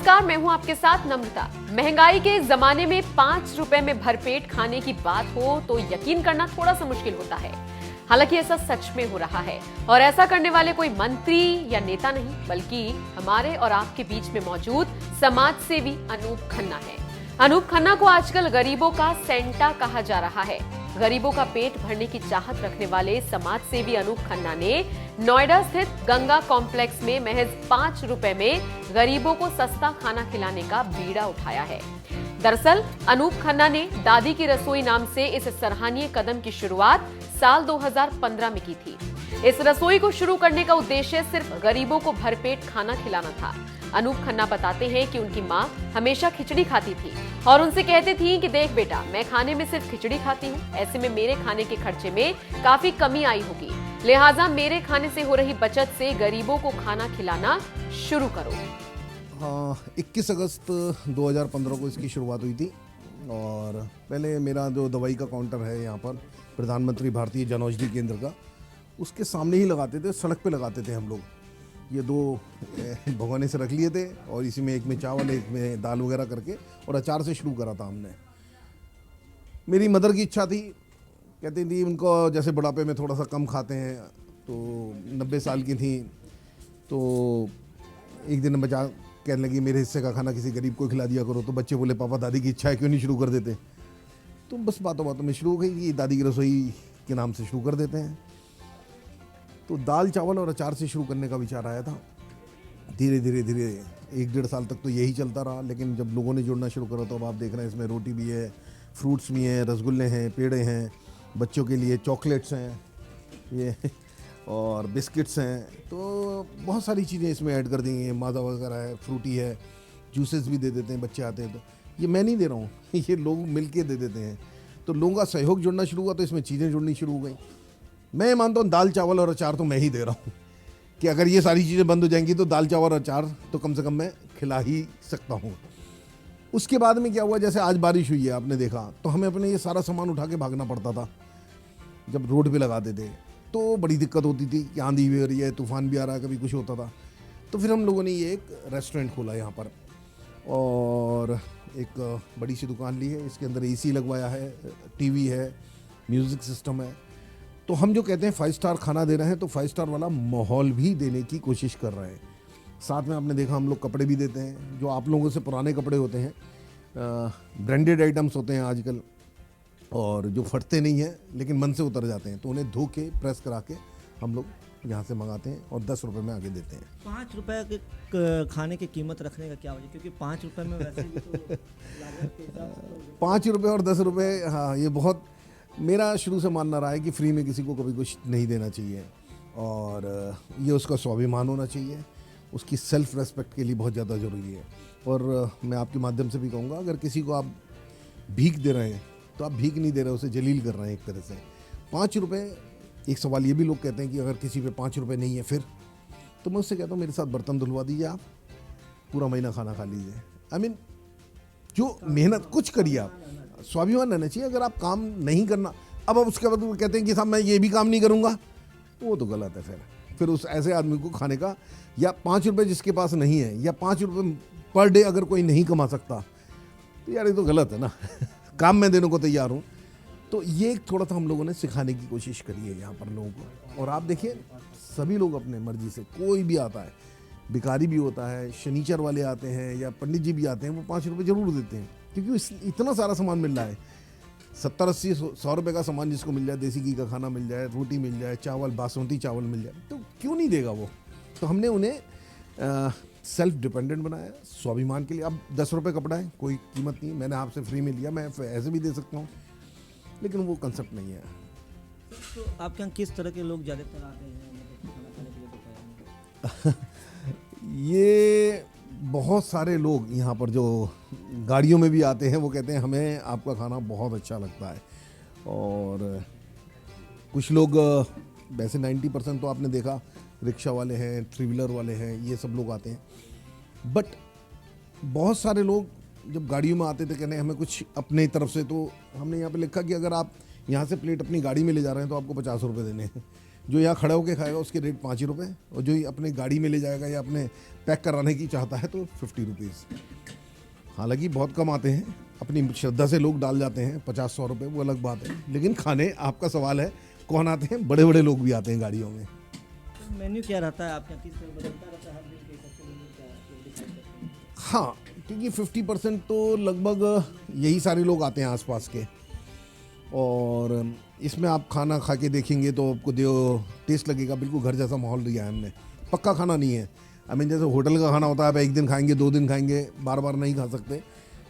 नमस्कार, मैं हूं आपके साथ नम्रता। महंगाई के जमाने में 5 रुपए में भरपेट खाने की बात हो तो यकीन करना थोड़ा सा मुश्किल होता है। हालांकि ऐसा सच में हो रहा है और ऐसा करने वाले कोई मंत्री या नेता नहीं बल्कि हमारे और आपके बीच में मौजूद समाज सेवी अनूप खन्ना है। अनूप खन्ना को आजकल गरीबों का सेंटा कहा जा रहा है। गरीबों का पेट भरने की चाहत रखने वाले समाज सेवी अनूप खन्ना ने नोएडा स्थित गंगा कॉम्प्लेक्स में महज 5 रुपए में गरीबों को सस्ता खाना खिलाने का बीड़ा उठाया है। दरअसल अनूप खन्ना ने दादी की रसोई नाम से इस सराहनीय कदम की शुरुआत साल 2015 में की थी। इस रसोई को शुरू करने का उद्देश्य सिर्फ गरीबों को भरपेट खाना खिलाना था। अनूप खन्ना बताते हैं कि उनकी मां हमेशा खिचड़ी खाती थी और उनसे कहती थी कि देख बेटा, मैं खाने में सिर्फ खिचड़ी खाती हूँ, ऐसे में मेरे खाने के खर्चे में काफी कमी आई होगी, लिहाजा मेरे खाने से हो रही बचत से गरीबों को खाना खिलाना शुरू करो। हाँ, 21 अगस्त 2015 को इसकी शुरुआत हुई थी और पहले मेरा जो दवाई का काउंटर है यहाँ पर प्रधानमंत्री भारतीय जनऔषधि केंद्र का, उसके सामने ही लगाते थे, सड़क पे लगाते थे हम लोग। ये 2 भगोने से रख लिए थे और इसी में एक में चावल एक में दाल वगैरह करके और अचार से शुरू करा था हमने। मेरी मदर की इच्छा थी, कहती थी उनको जैसे बुढ़ापे में थोड़ा सा कम खाते हैं, तो 90 साल की थी, तो एक दिन बचा कहने लगी मेरे हिस्से का खाना किसी गरीब को खिला दिया करो। तो बच्चे बोले पापा दादी की इच्छा है, क्यों नहीं शुरू कर देते। तो बस बातों बातों में शुरू हो गई कि दादी की रसोई के नाम से शुरू कर देते हैं। तो दाल चावल और अचार से शुरू करने का विचार आया था। धीरे धीरे 1-1.5 साल तक तो यही चलता रहा, लेकिन जब लोगों ने जुड़ना शुरू करा तो अब आप देख रहे हैं इसमें रोटी भी है, फ्रूट्स भी हैं, रसगुल्ले हैं, पेड़े हैं, बच्चों के लिए चॉकलेट्स हैं ये और बिस्किट्स हैं, तो बहुत सारी चीज़ें इसमें ऐड कर दी हैं। माज़ा वगैरह है, फ्रूटी है, जूसेस भी दे देते हैं, बच्चे आते हैं तो। ये मैं नहीं दे रहा हूँ, ये लोग मिल के दे देते हैं। तो लोगों का सहयोग जुड़ना शुरू हुआ तो इसमें चीज़ें जुड़नी शुरू हो गई। मैं मानता हूँ दाल चावल और अचार तो मैं ही दे रहा हूँ कि अगर ये सारी चीज़ें बंद हो जाएंगी तो दाल चावल और अचार तो कम से कम मैं खिला ही सकता हूँ। उसके बाद में क्या हुआ, जैसे आज बारिश हुई है आपने देखा, तो हमें अपने ये सारा सामान उठा के भागना पड़ता था। जब रोड पे लगाते थे तो बड़ी दिक्कत होती थी कि आंधी भी आ रही है, तूफान भी आ रहा है, कभी कुछ होता था। तो फिर हम लोगों ने ये एक रेस्टोरेंट खोला यहाँ पर और एक बड़ी सी दुकान ली है। इसके अंदर AC लगवाया है, TV है, म्यूज़िक सिस्टम है। तो हम जो कहते हैं 5 स्टार खाना दे रहे हैं तो 5 स्टार वाला माहौल भी देने की कोशिश कर रहे हैं। साथ में आपने देखा हम लोग कपड़े भी देते हैं, जो आप लोगों से पुराने कपड़े होते हैं, ब्रांडेड आइटम्स होते हैं आजकल, और जो फटते नहीं हैं लेकिन मन से उतर जाते हैं, तो उन्हें धो के प्रेस करा के हम लोग यहाँ से मंगाते हैं और 10 रुपये में आगे देते हैं। 5 रुपए के खाने की कीमत रखने का क्या वजह, क्योंकि 5 रुपए में वैसे भी तो लागत के हिसाब से 5 रुपये और 10 रुपये, हाँ, ये बहुत मेरा शुरू से मानना रहा है कि फ्री में किसी को कभी कुछ नहीं देना चाहिए और ये उसका स्वाभिमान होना चाहिए, उसकी सेल्फ रेस्पेक्ट के लिए बहुत ज़्यादा ज़रूरी है। और मैं आपके माध्यम से भी कहूँगा, अगर किसी को आप भीख दे रहे हैं तो आप भीख नहीं दे रहे, उसे जलील कर रहे हैं एक तरह से। 5 रुपये, एक सवाल ये भी लोग कहते हैं कि अगर किसी पे 5 रुपये नहीं है फिर, तो मैं उससे कहता हूँ मेरे साथ बर्तन धुलवा दीजिए, आप पूरा महीना खाना खा लीजिए। आई मीन जो मेहनत कुछ करिए, आप स्वाभिमान रहना चाहिए। अगर आप काम नहीं करना, अब उसके बाद वो कहते हैं कि साहब मैं ये भी काम नहीं करूँगा, वो तो गलत है। फिर उस ऐसे आदमी को खाने का, या 5 रुपये जिसके पास नहीं है, या 5 रुपये पर डे अगर कोई नहीं कमा सकता, तो यार ये तो गलत है ना। काम मैं देने को तैयार हूँ। तो ये थोड़ा सा हम लोगों ने सिखाने की कोशिश करी है यहाँ पर लोगों को। और आप देखिए सभी लोग अपने मर्जी से, कोई भी आता है, भिखारी भी होता है, शनीचर वाले आते हैं या पंडित जी भी आते हैं, वो 5 रुपये ज़रूर देते हैं, क्योंकि इतना सारा सामान मिल रहा है। 70-80-100 रुपये का सामान जिसको मिल जाए, देसी घी का खाना मिल जाए, रोटी मिल जाए, चावल बासमती चावल मिल जाए, तो क्यों नहीं देगा वो। तो हमने उन्हें सेल्फ डिपेंडेंट बनाया, स्वाभिमान के लिए। अब 10 रुपये कपड़ा है, कोई कीमत नहीं, मैंने आपसे फ्री में लिया, मैं ऐसे भी दे सकता हूँ, लेकिन वो कंसेप्ट नहीं है। तो आपके यहाँ किस तरह के लोग ज़्यादातर आते हैं खाना खाने के लिए दुकान में? ये बहुत सारे लोग यहाँ पर जो गाड़ियों में भी आते हैं, वो कहते हैं हमें आपका खाना बहुत अच्छा लगता है। और कुछ लोग वैसे 90% तो आपने देखा रिक्शा वाले हैं, 3 व्हीलर वाले हैं, ये सब लोग आते हैं। बट बहुत सारे लोग जब गाड़ियों में आते थे कहने हमें कुछ अपने तरफ से, तो हमने यहाँ पे लिखा कि अगर आप यहाँ से प्लेट अपनी गाड़ी में ले जा रहे हैं तो आपको 50 रुपये देने हैं। जो यहाँ खड़ा होकर खाएगा उसके रेट 5 ही रुपये, और जो अपने गाड़ी में ले जाएगा या अपने पैक कराने की चाहता है तो 50 रुपीज़। हालांकि बहुत कम आते हैं, अपनी श्रद्धा से लोग डाल जाते हैं 50-100 रुपये, वो अलग बात है। लेकिन खाने, आपका सवाल है कौन आते हैं, बड़े बड़े लोग भी आते हैं गाड़ियों में। मेन्यू क्या रहता है आपका, किस तरह बदलता रहता है हर दिन के हिसाब से मेन्यू क्या decide करते हैं? हाँ, क्योंकि 50% तो लगभग यही सारे लोग आते हैं आसपास के, और इसमें आप खाना खा के देखेंगे तो आपको टेस्ट लगेगा बिल्कुल घर जैसा माहौल दिया है हमने। पक्का खाना नहीं है, आई मीन जैसे होटल का खाना होता है, आप एक दिन खाएंगे 2 दिन खाएंगे, बार बार नहीं खा सकते।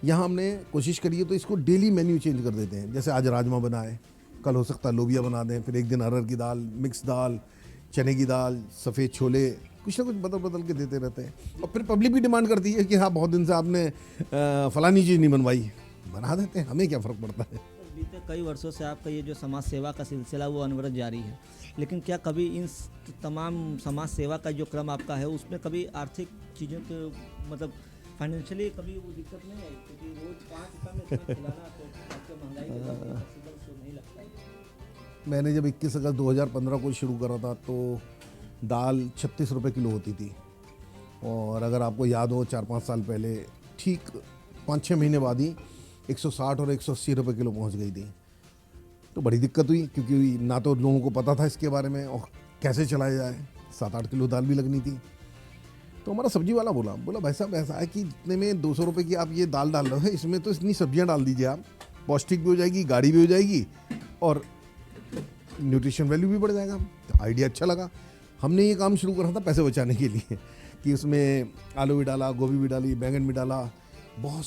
यहाँ हमने कोशिश करी है तो इसको डेली मेन्यू चेंज कर देते हैं। जैसे आज राजमा बनाए, कल हो सकता है लोबिया बना दें, फिर एक दिन अरहर की दाल, मिक्स दाल, चने की दाल, सफ़ेद छोले, कुछ ना कुछ बदल बदल के देते रहते हैं। और फिर पब्लिक भी डिमांड करती है कि हाँ बहुत दिन से आपने फलानी चीज़ नहीं बनवाई, बना देते हैं, हमें क्या फ़र्क पड़ता है। बीते कई वर्षों से आपका ये जो समाज सेवा का सिलसिला वो अनवरत जारी है, लेकिन क्या कभी इन तमाम समाज सेवा का जो क्रम आपका है उसमें कभी आर्थिक चीज़ों के मतलब फाइनेंशियली कभी वो दिक्कत नहीं आई? क्योंकि रोज 5 रुपये में इतना खिलाना तो आपके महंगाई के बाद पॉसिबल तो नहीं लगता है। मैंने जब 21 अगस्त 2015 को शुरू करा था तो दाल 36 रुपये किलो होती थी, और अगर आपको याद हो 4-5 साल पहले ठीक 5-6 महीने बाद ही 160 और 180 रुपये किलो पहुंच गई थी। तो बड़ी दिक्कत हुई, क्योंकि ना तो लोगों को पता था इसके बारे में और कैसे चलाया जाए। 7-8 किलो दाल भी लगनी थी। तो हमारा सब्जी वाला बोला भाई साहब ऐसा है कि इतने में 200 रुपये की आप ये दाल डाल रहे हो, इसमें तो इतनी सब्जियां डाल दीजिए आप, पौष्टिक भी हो जाएगी, गाढ़ी भी हो जाएगी और न्यूट्रिशन वैल्यू भी बढ़ जाएगा। तो आइडिया अच्छा लगा। हमने ये काम शुरू करा था पैसे बचाने के लिए कि उसमें आलू भी डाला, गोभी भी डाली, बैंगन भी डाला, बहुत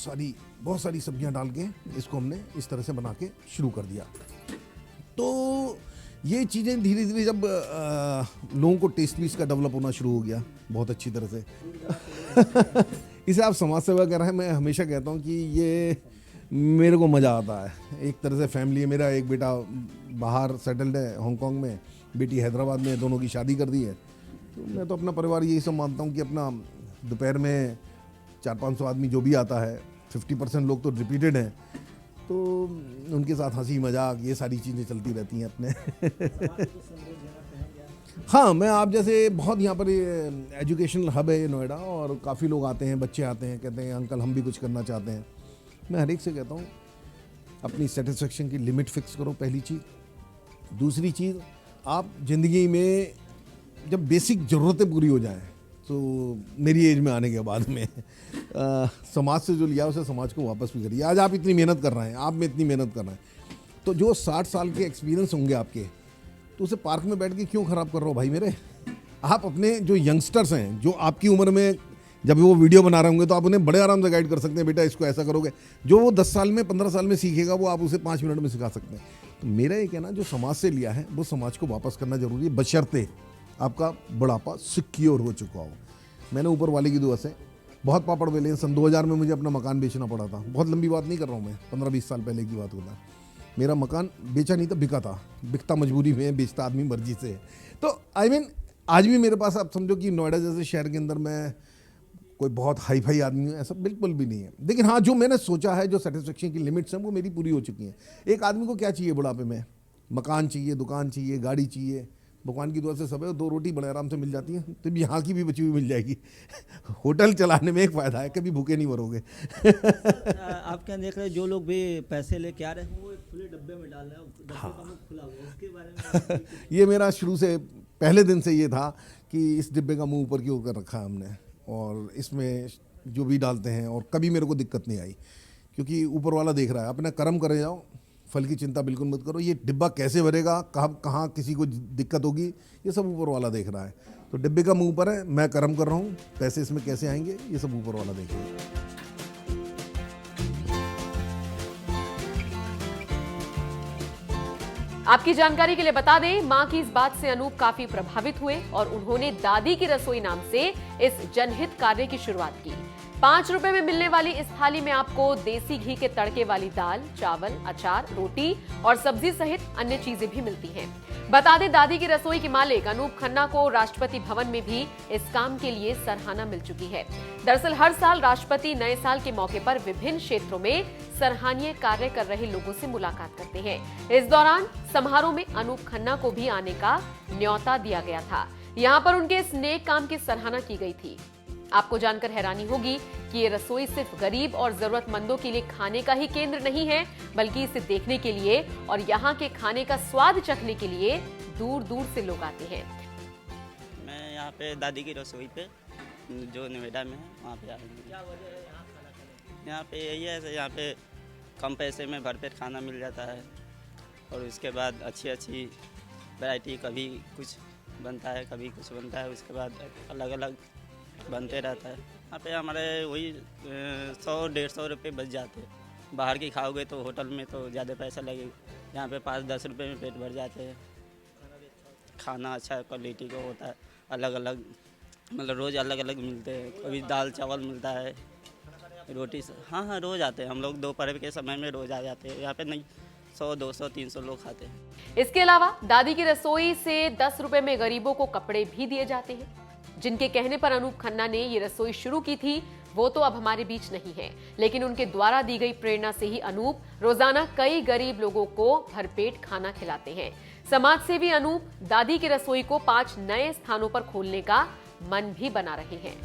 सारी सब्जियां डाल के इसको हमने इस तरह से बना के शुरू कर दिया। तो ये चीज़ें धीरे धीरे जब लोगों को टेस्ट भी इसका डेवलप होना शुरू हो गया बहुत अच्छी तरह से इसे आप समाज सेवा कर रहे हैं। मैं हमेशा कहता हूँ कि ये मेरे को मज़ा आता है। एक तरह से फैमिली है, मेरा एक बेटा बाहर सेटल्ड है हांगकांग में, बेटी हैदराबाद में, दोनों की शादी कर दी है। तो मैं तो अपना परिवार यही सब मानता हूँ कि अपना दोपहर में 400-500 आदमी जो भी आता है, 50% लोग तो रिपीटेड हैं, तो उनके साथ हंसी मजाक ये सारी चीज़ें चलती रहती हैं अपने हाँ, मैं आप जैसे बहुत यहाँ पर एजुकेशनल हब है नोएडा, और काफ़ी लोग आते हैं, बच्चे आते हैं, कहते हैं अंकल हम भी कुछ करना चाहते हैं। मैं हर एक से कहता हूँ अपनी सेटिस्फेक्शन की लिमिट फिक्स करो, पहली चीज़। दूसरी चीज़, आप ज़िंदगी में जब बेसिक ज़रूरतें पूरी हो जाएं, तो मेरी एज में आने के बाद में समाज से जो लिया उसे समाज को वापस भी करिए। आज आप इतनी मेहनत कर रहे हैं, आप में इतनी मेहनत कर रहे हैं, तो जो 60 साल के एक्सपीरियंस होंगे आपके, तो उसे पार्क में बैठ के क्यों ख़राब कर रहे हो भाई मेरे। आप अपने जो यंगस्टर्स हैं, जो आपकी उम्र में जब वो वीडियो बना रहे होंगे, तो आप उन्हें बड़े आराम से गाइड कर सकते हैं, बेटा इसको ऐसा करोगे। जो वो 10 साल में 15 साल में सीखेगा, वो आप उसे 5 मिनट में सिखा सकते हैं। तो मेरा ये कहना, जो समाज से लिया है वो समाज को वापस करना जरूरी है, बशर्ते आपका बुढ़ापा सिक्योर हो चुका हो। मैंने ऊपर वाले की दुआ से बहुत पापड़ बेले। सन 2000 में मुझे अपना मकान बेचना पड़ा था। बहुत लंबी बात नहीं कर रहा हूँ मैं, 15-20 साल पहले की बात होता है। मेरा मकान बेचा नहीं था, बिका था। बिकता मजबूरी में, बेचता आदमी मर्जी से। तो आई मीन आज भी मेरे पास, आप समझो कि नोएडा जैसे शहर के अंदर मैं कोई बहुत हाई फाई आदमी हूँ, ऐसा बिल्कुल भी नहीं है। लेकिन हाँ, जो मैंने सोचा है, जो सेटिस्फेक्शन की लिमिट्स हैं, वो मेरी पूरी हो चुकी हैं। एक आदमी को क्या चाहिए बुढ़ापे में? मकान चाहिए, दुकान चाहिए, गाड़ी चाहिए। भगवान की दुआ से सब है, 2 रोटी बड़े आराम से मिल जाती है, तो यहाँ की भी बची हुई मिल जाएगी। होटल चलाने में एक फ़ायदा है, कभी भूखे नहीं मरोगे। आप क्या देख रहे हैं, जो लोग भी पैसे लेके आ रहे हैं वो एक खुले डब्बे में डाल रहे हैं, डब्बे का मुख खुला हुआ है, उसके बारे में ये मेरा शुरू से पहले दिन से ये था कि इस डिब्बे का मुंह ऊपर क्यों कर रखा है हमने, और इसमें जो भी डालते हैं, और कभी मेरे को दिक्कत नहीं आई, क्योंकि ऊपर वाला देख रहा है। अपना कर्म करे जाओ, फल की चिंता बिल्कुल मत करो। ये डिब्बा कैसे भरेगा, कहाँ किसी को दिक्कत होगी, ये सब ऊपर वाला देख रहा है। तो डिब्बे का मुंह ऊपर है, मैं कर्म कर रहा हूँ, पैसे इसमें कैसे आएंगे, ये सब ऊपर वाला देखेगा। आपकी जानकारी के लिए बता दें, मां की इस बात से अनूप काफी प्रभावित हुए और उन्होंने दादी की रसोई नाम से इस जनहित कार्य की शुरुआत की। 5 रुपए में मिलने वाली इस थाली में आपको देसी घी के तड़के वाली दाल, चावल, अचार, रोटी और सब्जी सहित अन्य चीजें भी मिलती हैं। बता दें, दादी की रसोई की मालिक अनूप खन्ना को राष्ट्रपति भवन में भी इस काम के लिए सराहना मिल चुकी है। दरअसल हर साल राष्ट्रपति नए साल के मौके पर विभिन्न क्षेत्रों में सराहनीय कार्य कर रहे लोगों से मुलाकात करते हैं। इस दौरान समारोह में अनूप खन्ना को भी आने का न्योता दिया गया था। यहाँ पर उनके इस नेक काम की सराहना की गई थी। आपको जानकर हैरानी होगी कि ये रसोई सिर्फ गरीब और जरूरतमंदों के लिए खाने का ही केंद्र नहीं है, बल्कि इसे देखने के लिए और यहाँ के खाने का स्वाद चखने के लिए दूर दूर से लोग आते हैं। मैं यहाँ पे दादी की रसोई पे जो नोएडा में है वहाँ पे आया हूँ। क्या वजह है यहाँ खाना खाने की? यहाँ पे यही है, यहाँ पे कम पैसे में भरपेट खाना मिल जाता है और उसके बाद अच्छी अच्छी वैरायटी, कभी कुछ बनता है कभी कुछ बनता है, उसके बाद अलग अलग बनते रहता है। यहाँ पे हमारे वही 100-150 रुपये बच जाते हैं। बाहर की खाओगे तो होटल में तो ज़्यादा पैसा लगेगा, यहाँ पे 5-10 रुपये में पेट भर जाते हैं। खाना अच्छा क्वालिटी का होता है, अलग अलग मतलब रोज़ अलग अलग मिलते हैं। कभी दाल चावल मिलता है, रोटी हाँ रोज़ आते हैं हम लोग। दोपहर के समय में रोज़ आ जाते हैं। यहाँ पे नहीं 100-200-300 लोग खाते हैं। इसके अलावा दादी की रसोई से 10 रुपए में गरीबों को कपड़े भी दिए जाते हैं। जिनके कहने पर अनूप खन्ना ने ये रसोई शुरू की थी, वो तो अब हमारे बीच नहीं है, लेकिन उनके द्वारा दी गई प्रेरणा से ही अनूप रोजाना कई गरीब लोगों को भरपेट खाना खिलाते हैं। समाज सेवी अनूप दादी की रसोई को 5 नए स्थानों पर खोलने का मन भी बना रहे हैं।